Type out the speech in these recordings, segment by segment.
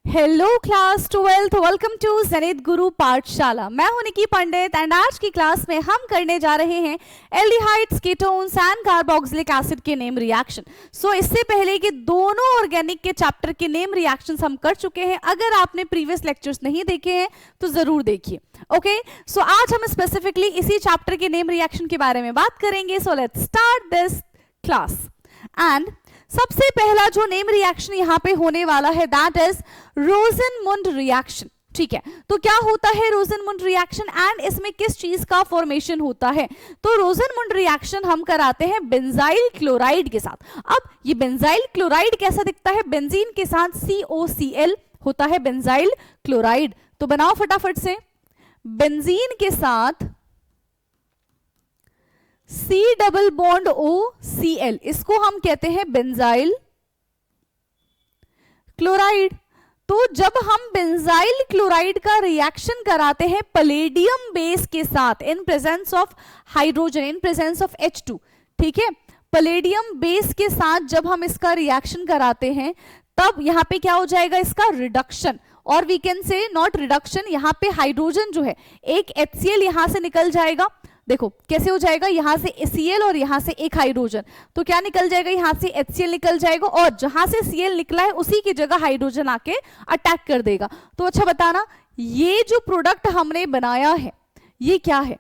Hello class 12th, welcome to Zenith Guru Pathshala. मैं हूं निकी पंडित and आज की क्लास में हम करने जा रहे हैं aldehydes, ketones and carboxylic acid के नेम रिएक्शन। सो इससे पहले कि दोनों ऑर्गेनिक के चैप्टर के नेम रिएक्शंस हम कर चुके हैं। अगर आपने प्रीवियस लेक्चर्स नहीं देखे हैं तो जरूर देखिए। ओके, सो आज हम स्पेसिफिकली इसी चैप्टर के नेम रिएक्शन के बारे में बात करेंगे। So let's start this class. And सबसे पहला जो नेम रिएक्शन यहाँ पे होने वाला है दैट इज रोजनमुंड रिएक्शन। ठीक है, तो क्या होता है रोजनमुंड रिएक्शन एंड इसमें किस चीज का फॉर्मेशन होता है? तो रोजनमुंड रिएक्शन हम कराते हैं बेंजाइल क्लोराइड के साथ। अब ये बेंजाइल क्लोराइड कैसा दिखता है? बेंजीन के साथ COCl होता है बेंजाइल क्लोराइड। तो बनाओ फटाफट से, बेंजीन के साथ C डबल बॉन्ड OCl, इसको हम कहते हैं बेंजाइल क्लोराइड। तो जब हम बेंजाइल क्लोराइड का रिएक्शन कराते हैं पैलेडियम बेस के साथ in presence of hydrogen, in presence of H2, ठीक है, पैलेडियम बेस के साथ जब हम इसका रिएक्शन कराते हैं तब यहां पे क्या हो जाएगा? इसका रिडक्शन, और we can say not reduction, यहां पे हाइड्रोजन जो है एक HCl यहां से निकल जाएगा। देखो कैसे हो जाएगा, यहां से Cl और यहां से एक हाइड्रोजन, तो क्या निकल जाएगा? यहां से HCl निकल जाएगा और जहां से Cl निकला है उसी की जगह हाइड्रोजन आके अटैक कर देगा। तो अच्छा बताना, ये जो प्रोडक्ट हमने बनाया है ये क्या है?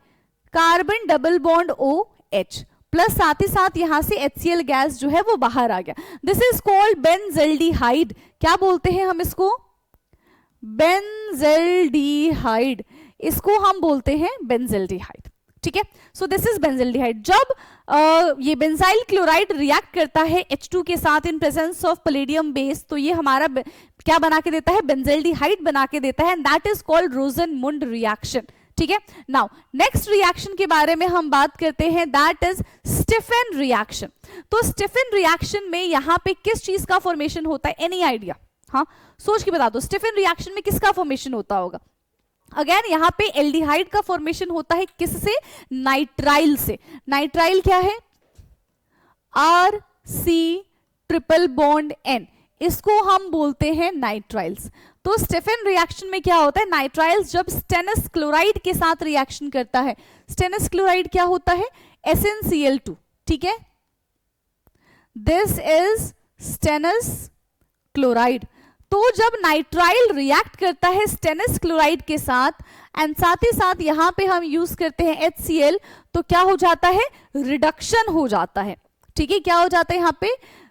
Carbon double bond OH plus साथ ही साथ यहां से HCl गैस जो है वो बाहर आ गया। This is called benzaldehyde. क्या बोलते हैं हम इसको? बेंजल्डिहाइड, इसको हम बोलते हैं बेंजल्डिहाइड। ठीक है, सो दिस इज बेंजल्डिहाइड। जब ये बेंजाइल क्लोराइड रिएक्ट करता है H2 के साथ in presence of palladium base, तो ये हमारा क्या बना के देता है? बेंजल्डिहाइड बना के देता है, and that is called रोजनमुंड reaction. ठीक है, नाउ नेक्स्ट रिएक्शन के बारे में हम बात करते हैं, दैट इज स्टिफन रिएक्शन। तो स्टिफन रिएक्शन में यहां पे किस चीज का फॉर्मेशन होता है? Any idea? हाँ, सोच के बता दो, स्टिफन रिएक्शन में किसका फॉर्मेशन होता होगा? अगेन यहां पे एल्डिहाइड का फॉर्मेशन होता है किससे? नाइट्राइल से। नाइट्राइल क्या है? RC ट्रिपल बॉन्ड N, इसको हम बोलते हैं नाइट्राइल्स। तो स्टिफन रिएक्शन में क्या होता है? नाइट्राइल्स जब स्टेनस क्लोराइड के साथ रिएक्शन करता है, स्टेनस क्लोराइड क्या होता है? SnCl2। ठीक है, दिस इज स्टेनस क्लोराइड। तो जब नाइट्राइल रिएक्ट करता है स्टेनस क्लोराइड के साथ एंड साथ ही साथ यहां पे हम यूज करते हैं HCl, तो क्या हो जाता है? रिडक्शन हो जाता है। ठीक है, क्या हो जाता है? यहां पे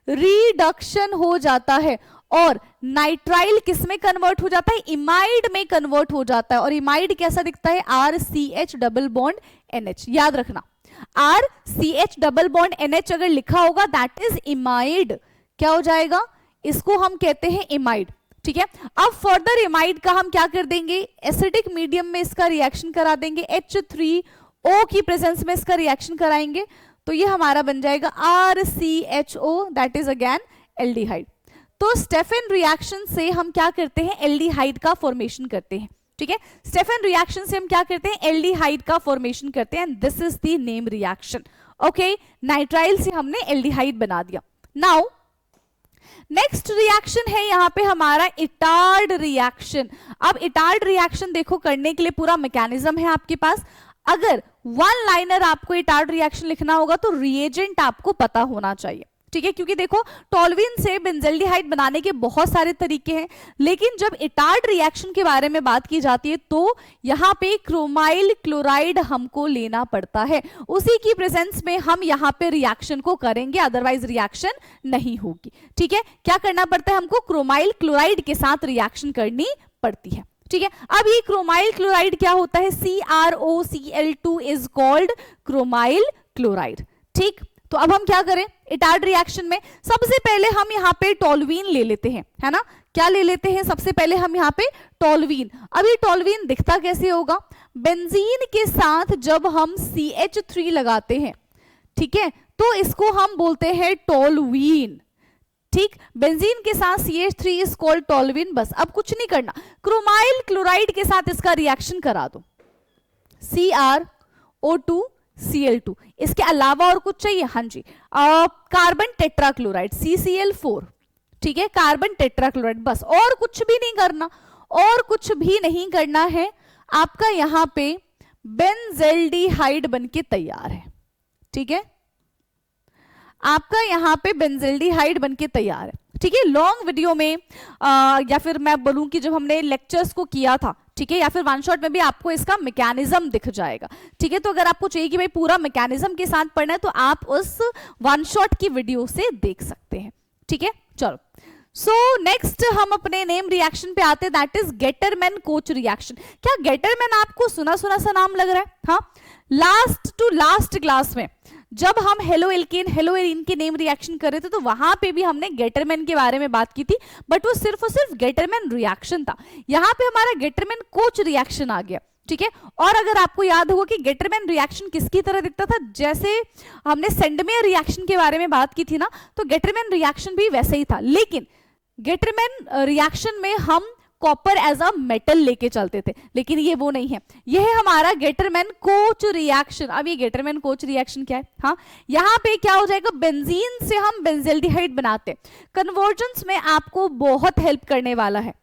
रिडक्शन हो जाता है और नाइट्राइल किस में कन्वर्ट हो जाता है? इमाइड में कन्वर्ट हो जाता है। और इमाइड कैसा दिखता है? RCH double bond NH। याद रखना, RCH डबल बॉन्ड NH अगर लिखा होगा दैट इज इमाइड। क्या हो जाएगा? इसको हम कहते हैं इमाइड। ठीक है, अब फर्दर इमाइड का हम क्या कर देंगे? एसिडिक मीडियम में इसका रिएक्शन करा देंगे, H3O की प्रेजेंस में इसका रिएक्शन कराएंगे, तो ये हमारा बन जाएगा RCHO, that is again aldehyde. तो स्टेफन रिएक्शन से हम क्या करते हैं? एल्डिहाइड का फॉर्मेशन करते हैं। ठीक है, स्टेफन रिएक्शन से हम क्या करते हैं? एल्डिहाइड का फॉर्मेशन करते हैं, and this is the name reaction. Okay, nitrile से हमने एल्डिहाइड बना दिया। नाउ नेक्स्ट रिएक्शन है यहां पे हमारा इटार्ड रिएक्शन। अब इटार्ड रिएक्शन देखो, करने के लिए पूरा मैकेनिज्म है आपके पास। अगर वन लाइनर आपको इटार्ड रिएक्शन लिखना होगा तो रिएजेंट आपको पता होना चाहिए। ठीक है, क्योंकि देखो टोल्यूइन से बेंजल्डिहाइड बनाने के बहुत सारे तरीके हैं, लेकिन जब इटार्ड रिएक्शन के बारे में बात की जाती है तो यहां पे क्रोमाइल क्लोराइड हमको लेना पड़ता है। उसी की प्रेजेंस में हम यहां पे रिएक्शन को करेंगे, अदरवाइज रिएक्शन नहीं होगी। ठीक है, क्या करना पड़ता है हमको? क्रोमाइल क्लोराइड के साथ रिएक्शन करनी पड़ती है। ठीक है, अब ये क्रोमाइल क्लोराइड क्या होता है? CrOCl2 is called chromyl chloride. ठीक, तो अब हम क्या करें इटार्ड रिएक्शन में? सबसे पहले हम यहाँ पे टोल्यूइन ले लेते हैं, है ना? क्या ले लेते हैं? सबसे पहले हम यहाँ पे टोल्यूइन। अब ये टोल्यूइन दिखता कैसे होगा? बेंजीन के साथ जब हम CH3 लगाते हैं, ठीक है, तो इसको हम बोलते हैं टोल्यूइन। ठीक, बेंजीन के साथ CH3 इज कॉल्ड टोल्यूइन। बस अब कुछ नहीं करना, क्रोमाइल क्लोराइड के साथ इसका रिएक्शन करा दो, CrO2Cl2। इसके अलावा और कुछ चाहिए? हाँ जी, कार्बन टेट्राक्लोराइड CCl4। ठीक है, कार्बन टेट्राक्लोराइड, बस और कुछ भी नहीं करना, और कुछ भी नहीं करना है, आपका यहां पे बेंजेल्डिहाइड बनके तैयार है। ठीक है, आपका यहां पे बेंजेल्डिहाइड बनके तैयार है। ठीक है, लॉन्ग वीडियो में या फिर मैं बोलूं कि जब हमने लेक्चर्स को किया था, ठीक है, या फिर वन शॉट में भी आपको इसका मैकेनिज्म दिख जाएगा। ठीक है, तो अगर आपको चाहिए कि भाई पूरा मैकेनिज्म के साथ पढ़ना है तो आप उस वन शॉट की वीडियो से देख सकते हैं। ठीक है, चलो सो नेक्स्ट हम अपने नेम रिएक्शन पे आते हैं, that is Gattermann coach reaction. क्या गेटरमैन आपको सुना सुना सा नाम लग रहा है? हाँ, लास्ट टू लास्ट क्लास में जब हम हेलो एल्केन हेलो एरीन के नेम रिएक्शन कर रहे थे तो वहां पे भी हमने गेटरमैन के बारे में बात की थी, बट वो सिर्फ और सिर्फ गेटरमैन रिएक्शन था। यहां पे हमारा गेटरमैन कोच रिएक्शन आ गया। ठीक है, और अगर आपको याद होगा कि गेटरमैन रिएक्शन किसकी तरह दिखता था, जैसे हमने सेंडमेयर रिएक्शन के बारे में बात की थी ना, तो गेटरमैन रिएक्शन भी वैसे ही था, लेकिन गेटरमैन रिएक्शन में हम कॉपर एज अ मेटल लेके चलते थे, लेकिन ये वो नहीं है, यह है हमारा गेटरमैन कोच रिएक्शन। अब ये गेटरमैन कोच रिएक्शन क्या है? हाँ, यहाँ पे क्या हो जाएगा, बेंजीन से हम बेंजेल्डिहाइड बनाते, कन्वर्जेंस में आपको बहुत हेल्प करने वाला है।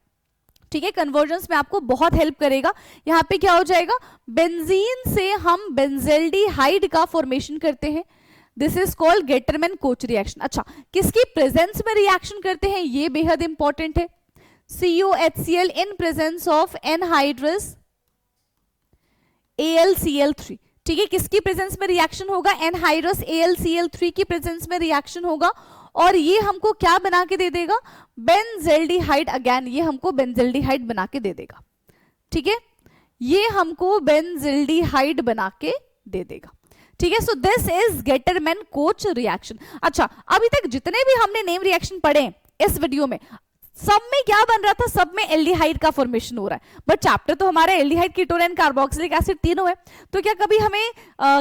ठीक है, कन्वर्जेंस में आपको बहुत हेल्प करेगा। यहाँ पे क्या हो जाएगा, बेंजीन से हम बेंजेल्डिहाइड का फॉर्मेशन करते हैं, this is called Gattermann coach reaction. अच्छा, किसकी प्रेजेंस में रिएक्शन करते हैं, ये बेहद इंपॉर्टेंट है, COHCl in presence of anhydrous AlCl3। ठीक है, किसकी प्रेजेंस में रिएक्शन होगा, एनहाइड्रस AlCl3 की प्रेजेंस में रिएक्शन होगा, और ये हमको क्या बना के दे देगा, बेंजेल्डिहाइड। अगेन ये हमको बेंजेल्डिहाइड बना के दे देगा। ठीक है, ये हमको बेंजेल्डिहाइड बना के दे देगा। ठीक है, सो this is Gattermann coach reaction. अच्छा, अभी तक जितने भी हमने नेम रिएक्शन पढ़े इस वीडियो में, सब में क्या बन रहा था, सब में एल्डिहाइड का फॉर्मेशन हो रहा है, बट चैप्टर तो हमारा aldehyde, ketone and carboxylic acid तीनों है, तो क्या कभी हमें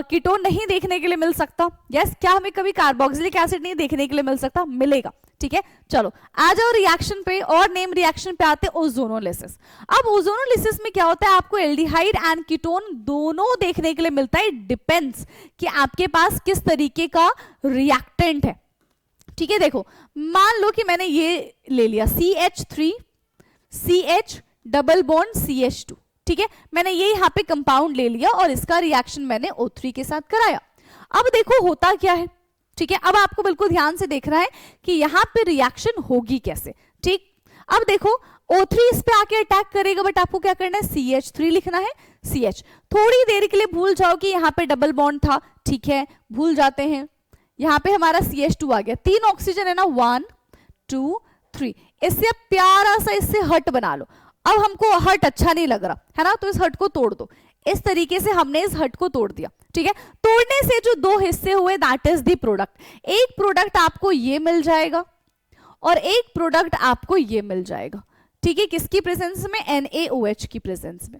कीटोन नहीं देखने के लिए मिल सकता? यस, क्या हमें कभी कार्बोक्सिलिक एसिड नहीं देखने के लिए मिल सकता? मिलेगा। ठीक है, चलो आ जाओ रिएक्शन पे, और नेम रिएक्शन पे आते ओजोनोलिसिस। अब ओजोनोलिसिस में क्या होता है, आपको एल्डिहाइड एंड कीटोन दोनों देखने के लिए मिलता है, डिपेंड्स कि आपके पास किस तरीके का रिएक्टेंट है। ठीक है, देखो मान लो कि मैंने ये ले लिया CH3 CH double bond CH2। ठीक है, मैंने ये यहाँ पे कंपाउंड ले लिया और इसका रिएक्शन मैंने O3 के साथ कराया। अब देखो होता क्या है। ठीक है, अब आपको बिल्कुल ध्यान से देखना है कि यहाँ पे रिएक्शन होगी कैसे। ठीक, अब देखो O3 इस पे आके अटैक करेगा, बट आपको क्या करना है, CH3 लिखना है, CH। थोड़ी देर के लिए भूल जाओ कि यहाँ पे डबल बॉन्ड था, ठीक है, भूल जाते हैं। यहाँ पे हमारा CH2 आ गया, 3 ऑक्सीजन है ना, 1 2 3, इससे अब प्यारा सा इससे हट बना लो। अब हमको हट अच्छा नहीं लग रहा है ना, तो इस हट को तोड़ दो। इस तरीके से हमने इस हट को तोड़ दिया। ठीक है, तोड़ने से जो 2 हिस्से हुए, दैट इज द प्रोडक्ट। एक प्रोडक्ट आपको ये मिल जाएगा और एक प्रोडक्ट आपको ये मिल जाएगा। ठीक है, किसकी प्रेजेंस में, NaOH की प्रेजेंस में।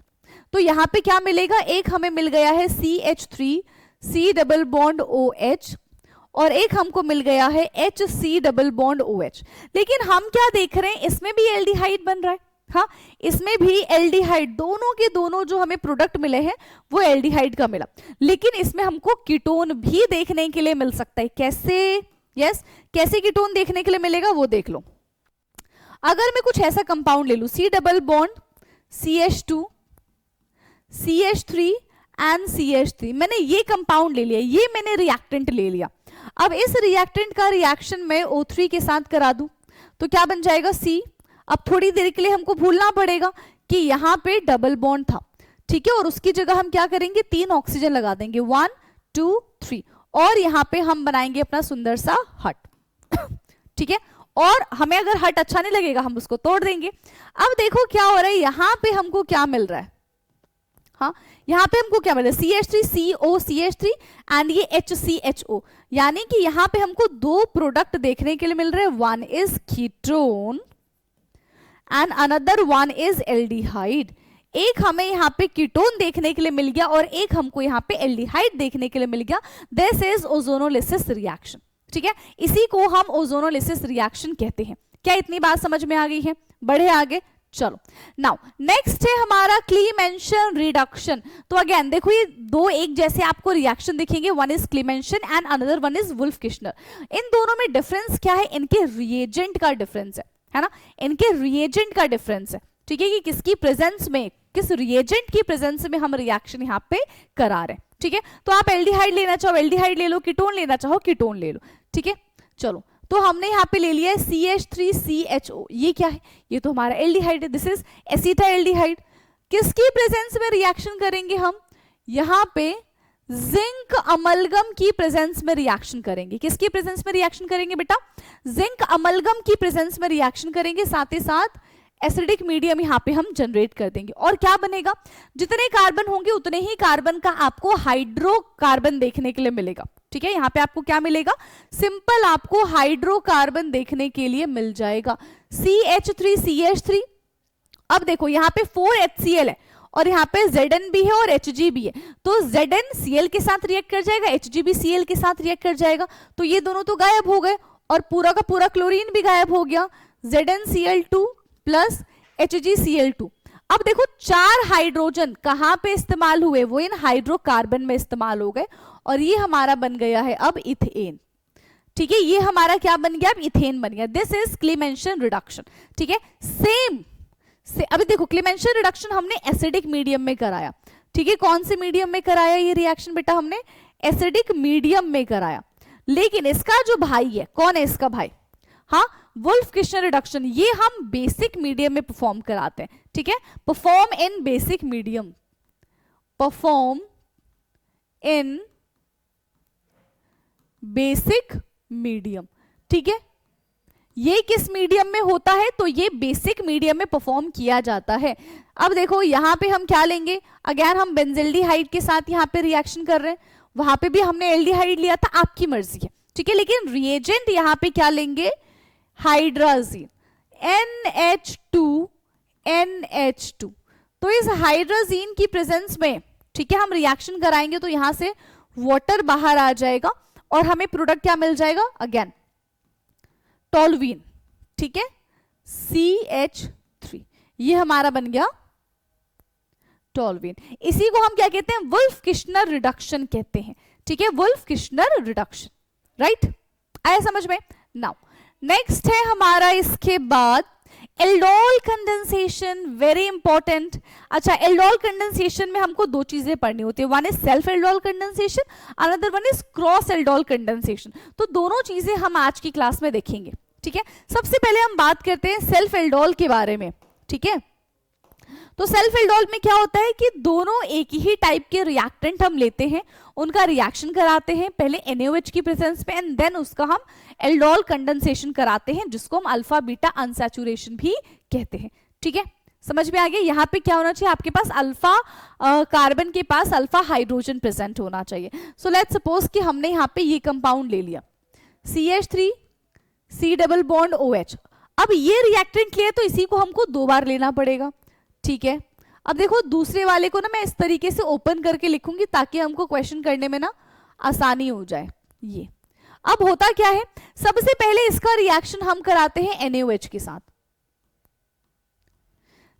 तो यहाँ पे क्या मिलेगा, एक हमें मिल गया है CH3 C double bond OH, और एक हमको मिल गया है HC डबल बॉन्ड OH। लेकिन हम क्या देख रहे हैं, इसमें भी एल्डिहाइड बन रहा है। हाँ, इसमें भी एल्डिहाइड, दोनों के दोनों जो हमें प्रोडक्ट मिले हैं वो एल्डिहाइड का मिला, लेकिन इसमें हमको कीटोन भी देखने के लिए मिल सकता है। कैसे? यस, कैसे कीटोन देखने के लिए मिलेगा वो देख लो। अगर मैं कुछ ऐसा कंपाउंड ले लूं, C double bond CH2 CH3 and CH3, मैंने ये कंपाउंड ले लिया, ये मैंने रिएक्टेंट ले लिया। अब इस रिएक्टेंट का रिएक्शन मैं O3 के साथ करा दूं तो क्या बन जाएगा, C। अब थोड़ी देर के लिए हमको भूलना पड़ेगा कि यहाँ पे डबल बॉन्ड था। ठीक है, और उसकी जगह हम क्या करेंगे, 3 ऑक्सीजन लगा देंगे, 1 2 3, और यहाँ पे हम बनाएंगे अपना सुंदर सा हट। ठीक है, और हमें अगर हट अच्छा नहीं लगेगा हम उसको तोड़ देंगे। अब देखो क्या हो रहा है, यहाँ पे हमको क्या मिल रहा है, हाँ यहाँ पे हमको क्या मिल रहा है, CH3COCH3 एंड ये HCHO, यानी कि यहाँ पे हमको 2 प्रोडक्ट देखने के लिए मिल रहे हैं, one is ketone and another one is aldehyde. एक हमें यहाँ पे कीटोन देखने के लिए मिल गया और एक हमको यहाँ पे एल्डिहाइड देखने के लिए मिल गया। This is ozonolysis reaction. ठीक है, इसी को हम ओजोनोलिसिस रिएक्शन कहते हैं। क्या इतनी बात समझ में आ गई है? बढ़े आगे, चलो नाउ नेक्स्ट है हमारा क्लीमेंशन रिडक्शन। तो अगेन देखो ये दो एक जैसे आपको रिएक्शन दिखेंगे, one is Clemmensen and another one is Wolff Kishner. इन दोनों में डिफरेंस क्या है? इनके रिएजेंट का डिफरेंस है ना, इनके रिएजेंट का डिफरेंस है, ठीक है, कि किसकी प्रेजेंस में, किस रिएजेंट की प्रेजेंस में हम रिएक्शन यहाँ पे करा रहे हैं, ठीक है। तो आप एल्डिहाइड लेना चाहो एल्डिहाइड ले लो, कीटोन लेना चाहो कीटोन ले लो, ठीक है। चलो तो हमने यहाँ पे ले लिया है CH3CHO, ये क्या है? ये तो हमारा एल्डिहाइड है, दिस इज एसिटाल्डिहाइड। किसकी प्रेजेंस में रिएक्शन करेंगे हम? यहाँ पे जिंक अमलगम की प्रेजेंस में रिएक्शन करेंगे। किसकी प्रेजेंस में रिएक्शन करेंगे बेटा? जिंक अमलगम की प्रेजेंस में रिएक्शन करेंगे, साथ ही साथ एसिडिक मीडियम यहाँ पे हम जनरेट कर देंगे। और क्या बनेगा? जितने कार्बन होंगे उतने ही कार्बन का आपको हाइड्रोकार्बन देखने के लिए मिलेगा, ठीक है। यहाँ पे आपको क्या मिलेगा? सिंपल आपको हाइड्रोकार्बन देखने के लिए मिल जाएगा, CH3CH3। अब देखो यहाँ पे 4HCl है और यहाँ पे Zn भी है और Hg भी है, तो Zn Cl के साथ रिएक्ट कर जाएगा, Hg भी Cl के साथ रिएक्ट कर जाएगा, तो ये दोनों तो गायब हो गए और पूरा का पूरा क्लोरीन भी गायब हो गया, ZnCl2 प्लस HgCl2। अब देखो 4 हाइड्रोजन कहां पे इस्तेमाल हुए? वो इन हाइड्रोकार्बन में इस्तेमाल हो गए और ये हमारा बन गया है अब इथेन, ठीक है। ये हमारा क्या बन गया? अब इथेन बन गया। दिस इज क्लीमेंशन रिडक्शन, ठीक है। सेम से अभी देखो क्लीमेंशन रिडक्शन हमने एसिडिक मीडियम में कराया, ठीक है। कौन से मीडियम में कराया ये रिएक्शन बेटा? हमने एसिडिक मीडियम में कराया। लेकिन इसका जो भाई है, कौन है इसका भाई? हाँ, वुल्फ किश्नर रिडक्शन, ये हम बेसिक मीडियम में परफॉर्म कराते हैं, ठीक है। Perform in basic medium, perform in basic medium, ठीक है। ये किस मीडियम में होता है? तो ये बेसिक मीडियम में परफॉर्म किया जाता है। अब देखो यहां पे हम क्या लेंगे? अगेन हम बेंजल्डिहाइड के साथ यहां पे रिएक्शन कर रहे हैं, वहां पे भी हमने एल्डिहाइड लिया था, आपकी मर्जी है, ठीक है। लेकिन रिएजेंट यहां पे क्या लेंगे? Hydrazine, NH2NH2। तो इस हाइड्राजीन की प्रेजेंस में, ठीक है, हम रिएक्शन कराएंगे तो यहां से वाटर बाहर आ जाएगा और हमें प्रोडक्ट क्या मिल जाएगा? अगेन टोल्यूइन, ठीक है, CH3, ये हमारा बन गया टोल्यूइन। इसी को हम क्या कहते हैं? वुल्फ किश्नर रिडक्शन कहते हैं, ठीक है, वुल्फ किश्नर रिडक्शन, राइट? आया समझ में? नाउ नेक्स्ट है हमारा इसके बाद एल्डोल कंडेंसेशन, वेरी इंपॉर्टेंट। अच्छा, एल्डोल कंडेंसेशन में हमको दो चीजें पढ़नी होती है, one is self aldol condensation, another one is cross aldol condensation. तो दोनों चीजें हम आज की क्लास में देखेंगे, ठीक है। सबसे पहले हम बात करते हैं सेल्फ एल्डोल के बारे में, ठीक है। तो सेल्फ एल्डोल में क्या होता है कि दोनों एक ही टाइप के रिएक्टेंट हम लेते हैं, उनका रिएक्शन कराते हैं पहले NaOH की प्रेजेंस में एंड देन उसका हम एल्डोल कंडेंसेशन कराते हैं, जिसको हम अल्फा बीटा अनसैचुरेशन भी कहते हैं, ठीक है। समझ में आ गया? यहाँ पे क्या होना चाहिए? आपके पास अल्फा कार्बन के पास अल्फा हाइड्रोजन प्रेजेंट होना चाहिए। सो लेट्स सपोज कि हमने यहाँ पे ये कंपाउंड ले लिया CH3 C double bond OH। अब ये रिएक्टेंट लिया तो इसी को हमको 2 बार लेना पड़ेगा, ठीक है। अब देखो दूसरे वाले को ना मैं इस तरीके से ओपन करके लिखूंगी ताकि हमको क्वेश्चन करने में ना आसानी हो जाए। ये अब होता क्या है? सबसे पहले इसका रिएक्शन हम कराते हैं NaOH के साथ,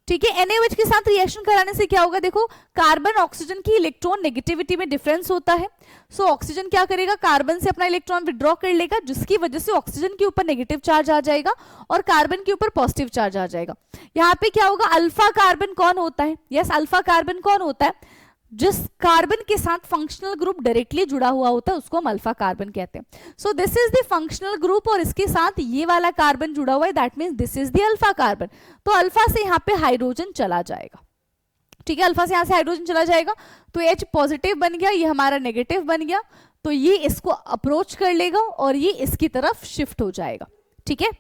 ठीक है। NaOH के साथ रिएक्शन कराने से क्या होगा? देखो कार्बन ऑक्सीजन की इलेक्ट्रॉन नेगेटिविटी में डिफरेंस होता है, सो ऑक्सीजन क्या करेगा? कार्बन से अपना इलेक्ट्रॉन विड्रॉ कर लेगा, जिसकी वजह से ऑक्सीजन के ऊपर नेगेटिव चार्ज आ जाएगा और कार्बन के ऊपर पॉजिटिव चार्ज आ जाएगा। यहाँ पे क्या होगा? अल्फा कार्बन कौन होता है? यस, अल्फा कार्बन कौन होता है? जिस कार्बन के साथ फंक्शनल ग्रुप डायरेक्टली जुड़ा हुआ होता है उसको हम अल्फा कार्बन कहते हैं। सो this is the functional group और इसके साथ ये वाला कार्बन जुड़ा हुआ है, that means this is the alpha carbon. तो अल्फा से यहाँ पे हाइड्रोजन चला जाएगा, ठीक है। अल्फा से यहाँ से हाइड्रोजन चला जाएगा तो H पॉजिटिव बन गया, ये हमारा नेगेटिव बन गया, तो ये इसको अप्रोच कर लेगा और ये इसकी तरफ शिफ्ट हो जाएगा, ठीक है।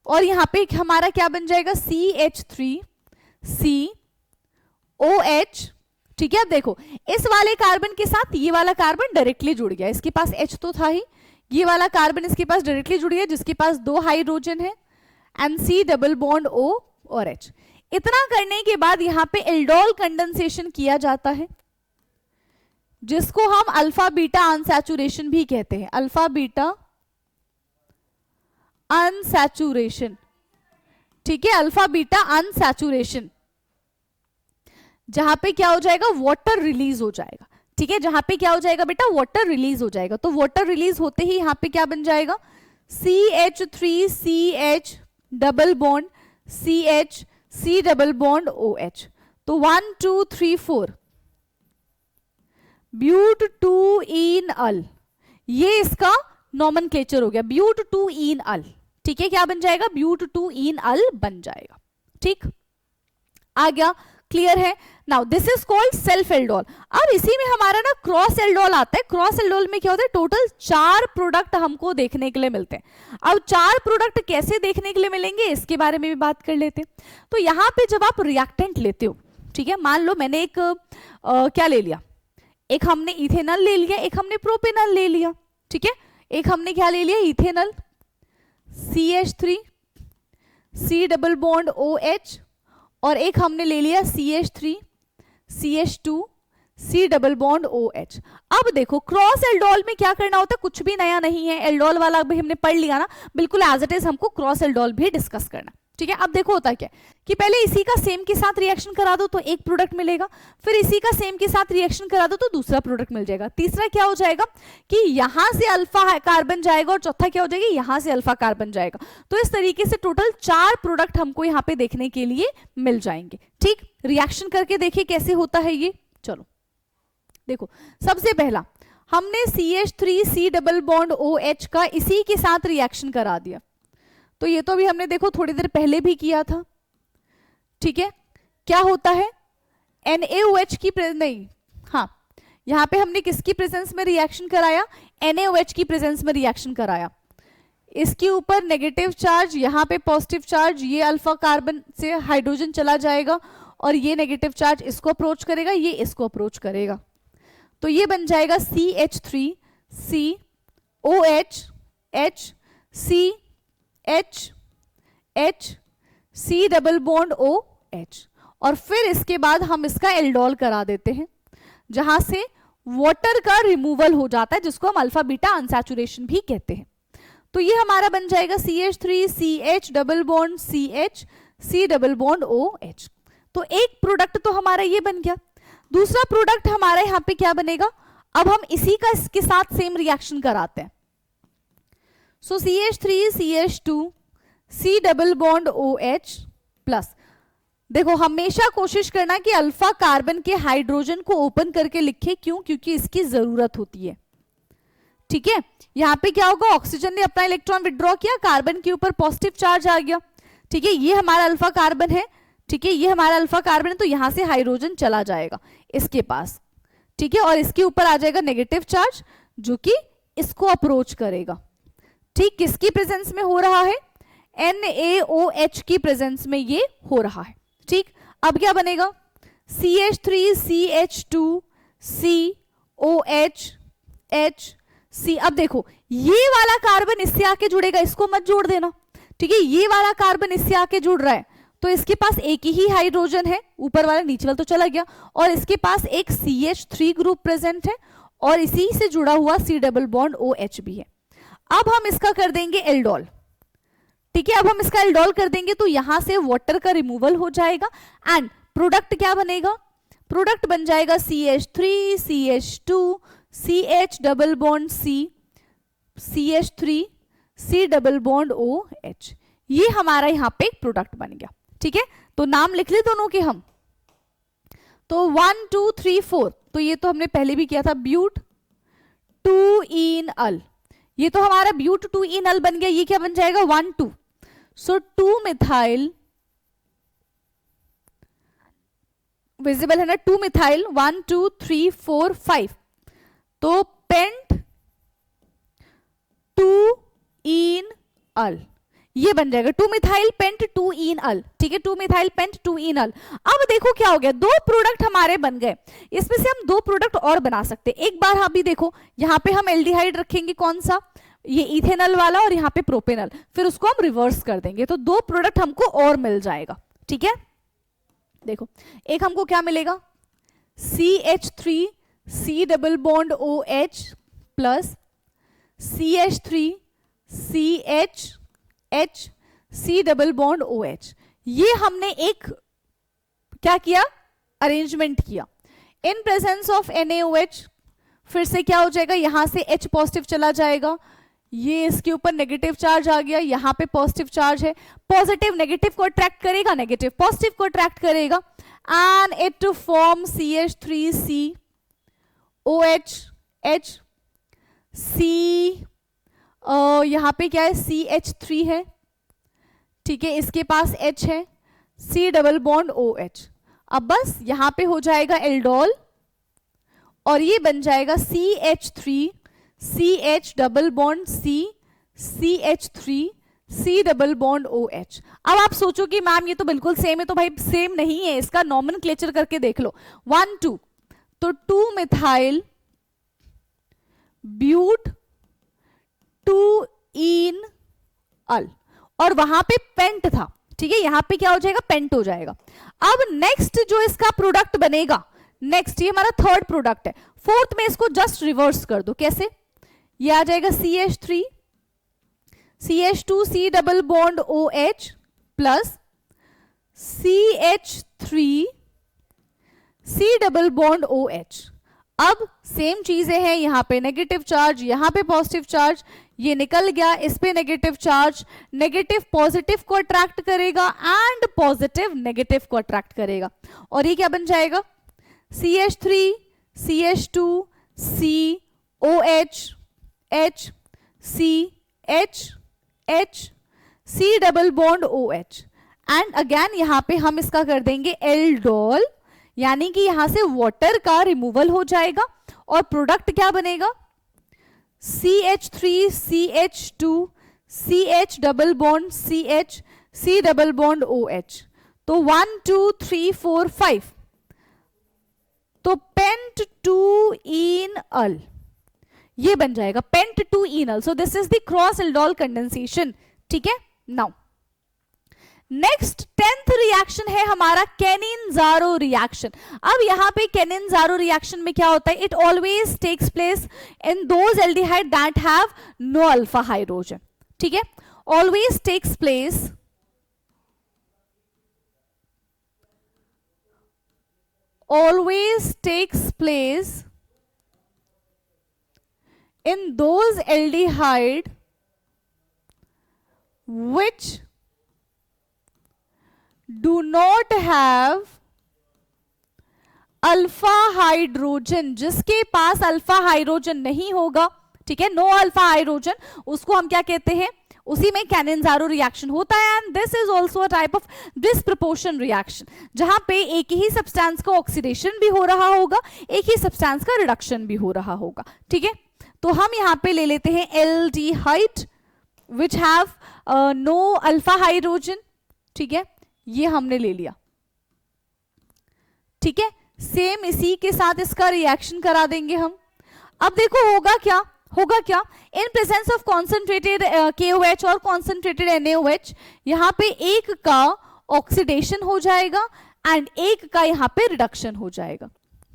और यहाँ पे हमारा क्या बन जाएगा? CH3COH, ठीक है। अब देखो इस वाले कार्बन के साथ ये वाला कार्बन डायरेक्टली जुड़ गया, इसके पास H तो था ही, ये वाला कार्बन इसके पास डायरेक्टली जुड़ गया जिसके पास 2 हाइड्रोजन है and C double bond O और H। इतना करने के बाद यहाँ पे एल्डोल कंडेंसेशन किया जाता है, जिसको हम अल्फा बीटा अनसैचुरेशन भी कहते हैं, अल्फा बीटा अनसैचुरेशन, ठीक है, अल्फा बीटा अनसैचुरेशन, जहां पे क्या हो जाएगा, वाटर रिलीज हो जाएगा। ठीक है, जहां पे क्या हो जाएगा बेटा, वाटर रिलीज हो जाएगा। तो वाटर रिलीज होते ही यहां पे क्या बन जाएगा, CH3CH double bond CH C double bond OH। तो 1 2 3 4 ब्यूट 2 इन अल, ये इसका नॉमेनक्लेचर हो गया, ब्यूट 2 इन अल। ठीक है, क्या बन जाएगा, ब्यूट 2 इन अल बन जाएगा। ठीक, आ गया, क्लियर है। Now this is called self aldol. अब इसी में हमारा ना क्रॉस एल्डोल आता है। क्रॉस एल्डोल में क्या होता है, टोटल 4 प्रोडक्ट हमको देखने के लिए मिलते हैं। अब 4 प्रोडक्ट कैसे देखने के लिए मिलेंगे इसके बारे में भी बात कर लेते हैं। तो यहाँ पे जब आप रिएक्टेंट लेते हो, ठीक है, मान लो मैंने एक क्या ले लिया, एक हमने इथेनॉल ले लिया, एक हमने प्रोपेनॉल ले लिया। ठीक है, एक हमने क्या ले लिया, ethanol CH3 C double bond OH, और एक हमने ले लिया CH3 CH2 C double bond OH। अब देखो क्रॉस एल्डोल में क्या करना होता है, कुछ भी नया नहीं है, एल्डोल वाला भी हमने पढ़ लिया ना, बिल्कुल एज इट इज हमको क्रॉस एल्डोल भी डिस्कस करना। ठीक है, अब देखो होता क्या कि पहले इसी का सेम के साथ रिएक्शन करा दो तो एक प्रोडक्ट मिलेगा, फिर इसी का सेम के साथ रिएक्शन करा दो तो दूसरा प्रोडक्ट मिल जाएगा, तीसरा क्या हो जाएगा कि यहां से अल्फा कार्बन जाएगा, और चौथा क्या हो जाएगा, यहां से अल्फा कार्बन जाएगा। तो इस तरीके से टोटल 4 प्रोडक्ट हमको यहाँ पे देखने के लिए मिल जाएंगे। ठीक, रिएक्शन करके देखिए कैसे होता है ये। चलो देखो, सबसे पहला हमने CH3 C double bond OH का इसी के साथ रिएक्शन करा दिया। तो ये तो अभी हमने देखो थोड़ी देर पहले भी किया था। ठीक है, क्या होता है, NaOH की नहीं, हाँ, यहां पे हमने किसकी प्रेजेंस में रिएक्शन कराया, NaOH की प्रेजेंस में रिएक्शन कराया। इसके ऊपर नेगेटिव चार्ज, यहाँ पे पॉजिटिव चार्ज, ये अल्फा कार्बन से हाइड्रोजन चला जाएगा, और ये नेगेटिव चार्ज इसको अप्रोच करेगा, ये इसको अप्रोच करेगा। तो ये बन जाएगा CH3 C OH H C H H C double bond OH, और फिर इसके बाद हम इसका एल्डोल करा देते हैं, जहां से वाटर का रिमूवल हो जाता है, जिसको हम अल्फा बीटा अनसैचुरेशन भी कहते हैं। तो ये हमारा बन जाएगा CH3 CH double bond CH C double bond OH। तो एक प्रोडक्ट तो हमारा ये बन गया। दूसरा प्रोडक्ट हमारा यहाँ पे क्या बनेगा, अब हम इसी का इसके साथ सेम रिएक्शन कराते हैं। सो CH3 CH2 C double bond OH plus, देखो हमेशा कोशिश करना कि अल्फा कार्बन के हाइड्रोजन को ओपन करके लिखे, क्यों, क्योंकि इसकी जरूरत होती है। ठीक है, यहां पे क्या होगा, ऑक्सीजन ने अपना इलेक्ट्रॉन विड्रॉ किया, कार्बन के ऊपर पॉजिटिव चार्ज आ गया। ठीक है, ये हमारा अल्फा कार्बन है। ठीक है, ये हमारा अल्फा कार्बन है, तो यहां से हाइड्रोजन चला जाएगा इसके पास। ठीक है, और इसके ऊपर आ जाएगा नेगेटिव चार्ज, जो कि इसको अप्रोच करेगा। ठीक, किसकी प्रेजेंस में हो रहा है, NaOH की प्रेजेंस में ये हो रहा है। ठीक, अब क्या बनेगा, CH3 CH2 C OH H C। अब देखो ये वाला कार्बन इससे आके जुड़ेगा, इसको मत जोड़ देना। ठीक है, ये वाला कार्बन इससे आके जुड़ रहा है, तो इसके पास एक ही हाइड्रोजन है, ऊपर वाला नीचे वाला तो चला गया, और इसके पास एक CH3 ग्रुप प्रेजेंट है, और इसी से जुड़ा हुआ C डबल बॉन्ड OH भी है। अब हम इसका कर देंगे एल्डोल। ठीक है, अब हम इसका एल्डोल कर देंगे तो यहां से वाटर का रिमूवल हो जाएगा, एंड प्रोडक्ट क्या बनेगा, प्रोडक्ट बन जाएगा CH3 CH2 CH double bond C CH3 C double bond OH। ये हमारा यहां पे एक प्रोडक्ट बन गया। ठीक है, तो नाम लिख ले दोनों के हम। तो 1 2 3 4, तो ये तो हमने पहले भी किया था, ब्यूट 2 इन अल, ये तो हमारा ब्यूट 2 इन अल बन गया। ये क्या बन जाएगा, 1 2, सो 2 मिथाइल, विजिबल है ना, 2 मिथाइल 1 2 3 4 5, तो पेंट 2 इन अल, ये बन जाएगा 2 मिथाइल पेंट 2 इन अल। ठीक है, 2 मिथाइल पेंट 2 इन अल। अब देखो क्या हो गया, 2 प्रोडक्ट हमारे बन गए। इसमें से हम 2 प्रोडक्ट और बना सकते हैं। एक बार अभी देखो, यहाँ पे हम एल्डिहाइड रखेंगे, कौन सा, ये इथेनॉल वाला, और यहाँ पे प्रोपेनॉल, फिर उसको हम रिवर्स कर देंगे, तो 2 प्रोडक्ट हमको और मिल जाएगा। ठीक है, देखो एक हमको क्या मिलेगा, CH3 C double bond OH plus CH3 CH H C double bond OH। ये हमने एक क्या किया, अरेंजमेंट किया। इन प्रेजेंस ऑफ NaOH फिर से क्या हो जाएगा, यहां से H पॉजिटिव चला जाएगा, ये इसके ऊपर नेगेटिव चार्ज आ गया, यहां पे पॉजिटिव चार्ज है, पॉजिटिव नेगेटिव को अट्रैक्ट करेगा, नेगेटिव पॉजिटिव को अट्रैक्ट करेगा, and it to form CH3COH H C, यहां पे क्या है CH3 है, ठीक है, इसके पास H है, C डबल बॉन्ड OH। अब बस यहां पे हो जाएगा एल्डोल और ये बन जाएगा CH3 CH double bond C CH3 C double bond OH। अब आप सोचो कि मैम ये तो बिल्कुल सेम है, तो भाई सेम नहीं है, इसका नॉमेनक्लेचर करके देख लो। 1 2 तो 2 मिथाइल ब्यूट 2 इन अल, और वहां पे पेंट था, ठीक है, यहां पे क्या हो जाएगा, पेंट हो जाएगा। अब नेक्स्ट जो इसका प्रोडक्ट बनेगा, नेक्स्ट ये हमारा थर्ड प्रोडक्ट है, फोर्थ में इसको जस्ट रिवर्स कर दो। कैसे, ये आ जाएगा CH3 CH2 C double bond OH plus CH3 C double bond OH। अब सेम चीजें हैं, यहां पे नेगेटिव चार्ज, यहां पे पॉजिटिव चार्ज, ये निकल गया, इस पे नेगेटिव चार्ज, नेगेटिव पॉजिटिव को अट्रैक्ट करेगा एंड पॉजिटिव नेगेटिव को अट्रैक्ट करेगा, और ये क्या बन जाएगा CH3 CH2 C OH H C H H C double bond OH, and again यहां पे हम इसका कर देंगे एल्डोल, यानी कि यहां से वाटर का रिमूवल हो जाएगा और प्रोडक्ट क्या बनेगा CH3 CH2 CH double bond CH C double bond OH। तो 1 2 3 4 5, तो पेंट 2 इन अल, ये बन जाएगा pent 2 enal. So this is the cross aldol condensation, ठीक है। नाउ नेक्स्ट 10th रिएक्शन है हमारा केनिन-ज़ारो रिएक्शन। अब यहां पे केनिन-ज़ारो रिएक्शन में क्या होता है, it always takes place in those aldehyde that have no alpha hydrogen, ठीक है, always takes place in those aldehyde which do not have alpha hydrogen, जिसके पास अल्फा हाइड्रोजन नहीं होगा, ठीक है, नो अल्फा हाइड्रोजन, उसको हम क्या कहते हैं, उसी में केनिन-ज़ारो रिएक्शन होता है। And this is also a type of disproportion reaction, जहां पे एक ही सब्सटेंस का ऑक्सीडेशन भी हो रहा होगा, एक ही सब्सटेंस का रिडक्शन भी हो रहा होगा, ठीक है। तो हम यहां पे ले लेते हैं aldehyde which have no alpha hydrogen, ठीक है, ये हमने ले लिया, ठीक है, सेम इसी के साथ इसका रिएक्शन करा देंगे हम। अब देखो होगा क्या, in presence of concentrated KOH और कॉन्सेंट्रेटेड NaOH, यहां पे एक का ऑक्सीडेशन हो जाएगा एंड एक का यहां पे रिडक्शन हो जाएगा,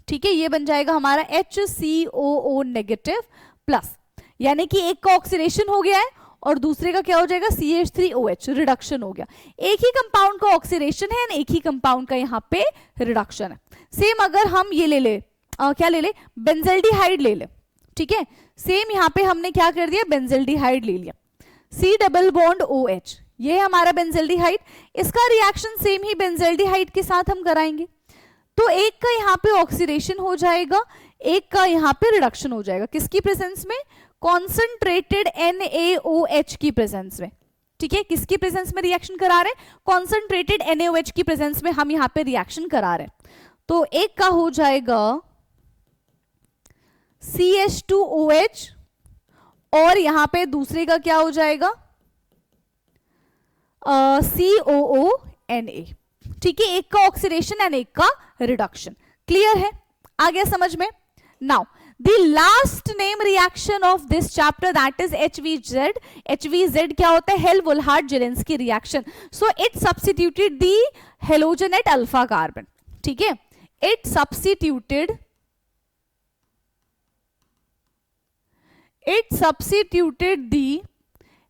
ठीक है, ये बन जाएगा हमारा HCOO नेगेटिव प्लस, यानी कि एक का ऑक्सीडेशन हो गया है और दूसरे का क्या हो जाएगा CH3OH, रिडक्शन हो गया। एक ही कंपाउंड का ऑक्सीडेशन है, एक ही कंपाउंड का यहाँ पे रिडक्शन है। सेम अगर हम ये ले ले, क्या ले ले, बेंजल्डिहाइड ले ले, ठीक है, सेम यहाँ पे हमने क्या कर दिया, बेंजल्डिहाइड ले लिया, C डबल बॉन्ड OH, ये है हमारा बेंजल्डिहाइड, इसका रिएक्शन सेम ही बेंजल्डिहाइड के साथ हम कराएंगे। तो एक का यहाँ पे ऑक्सीडेशन हो जाएगा, एक का यहाँ पे रिडक्शन हो जाएगा, किसकी प्रेजेंस में, कॉन्सेंट्रेटेड NaOH की प्रेजेंस में, ठीक है, किसकी प्रेजेंस में रिएक्शन करा रहे हैं, कॉन्सेंट्रेटेड NaOH की प्रेजेंस में हम यहाँ पे रिएक्शन करा रहे हैं। तो एक का हो जाएगा CH2OH और यहां पे दूसरे का क्या हो जाएगा COONA, ठीक है, एक का ऑक्सीडेशन एंड एक का रिडक्शन। क्लियर है, आ गया समझ में। Now the last name reaction of this chapter that is HVZ। HVZ क्या होता है, Hell Volhard Zelinsky reaction. So it substituted the halogen at alpha carbon, ठीक है, it substituted the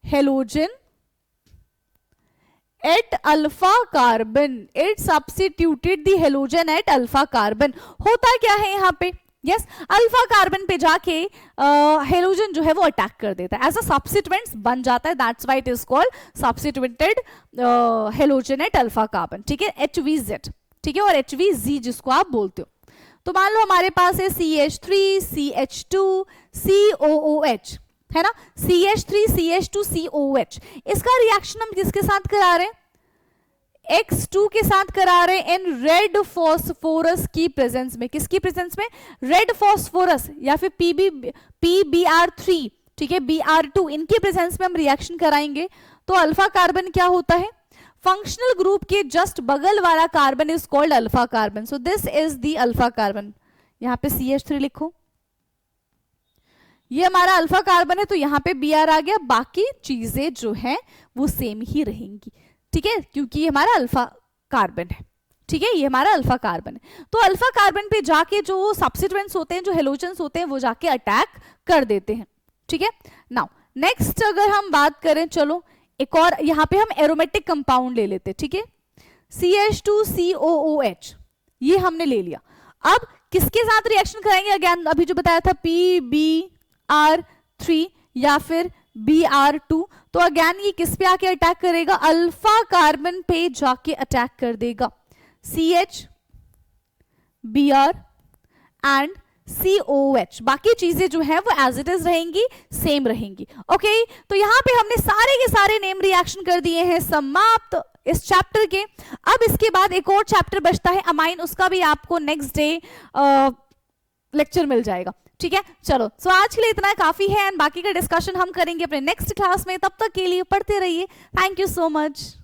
halogen at alpha carbon, it substituted the halogen at alpha carbon. होता क्या है यहाँ पे, यस अल्फा कार्बन पे जाके हेलोजन जो है वो अटैक कर देता है, एज अ सब्स्टिट्यूएंट बन जाता है, that's why it is called substituted halogen at alpha carbon. ठीक है, HVZ, ठीक है, और HVZ जिसको आप बोलते हो। तो मान लो हमारे पास है CH3 CH2 COOH, है ना, CH3 CH2 COOH। इसका रिएक्शन हम किसके साथ करा रहे हैं, X2 के साथ करा रहे हैं इन रेड फॉस्फोरस की प्रेजेंस में। किसकी प्रेजेंस में, रेड फॉस्फोरस या फिर PbR3, ठीक है, Br2, इनकी प्रेजेंस में हम रिएक्शन कराएंगे। तो अल्फा कार्बन क्या होता है, फंक्शनल ग्रुप के जस्ट बगल वाला carbon is called alpha carbon. So this is the alpha carbon. यहां पे CH3 लिखो, ये हमारा अल्फा कार्बन है, तो यहां पे Br आ गया, बाकी चीजें जो हैं वो सेम ही रहेंगी। ठीक है, क्योंकि ये हमारा अल्फा कार्बन है। ठीक है, ये हमारा अल्फा कार्बन है। तो अल्फा कार्बन पे जाके जो सब्स्टिट्यूएंट्स होते हैं, जो हेलोजन्स होते हैं, वो जाके अटैक कर देते हैं। ठीक है, नाउ नेक्स्ट अगर हम बात करें, चलो एक और यहां पे हम एरोमेटिक कंपाउंड ले लेते हैं। ठीक है, CH2COOH ये हमने ले लिया। अब किसके साथ रिएक्शन कराएंगे, अगेन अभी जो बताया था PbR3 या फिर Br2। तो अगेन ये किस पे आके अटैक करेगा, अल्फा कार्बन पे जाके अटैक कर देगा, CH Br एंड COOH। बाकी चीजें जो है वो एज इट इज रहेंगी, सेम रहेंगी। ओके, तो यहां पे हमने सारे के सारे नेम रिएक्शन कर दिए हैं समाप्त इस चैप्टर के। अब इसके बाद एक और चैप्टर बचता है अमाइन, उसका भी आपको नेक्स्ट डे लेक्चर मिल जाएगा। ठीक है, चलो सो आज के लिए इतना काफी है, एंड बाकी का डिस्कशन हम करेंगे अपने नेक्स्ट क्लास में। तब तक के लिए पढ़ते रहिए। Thank you so much.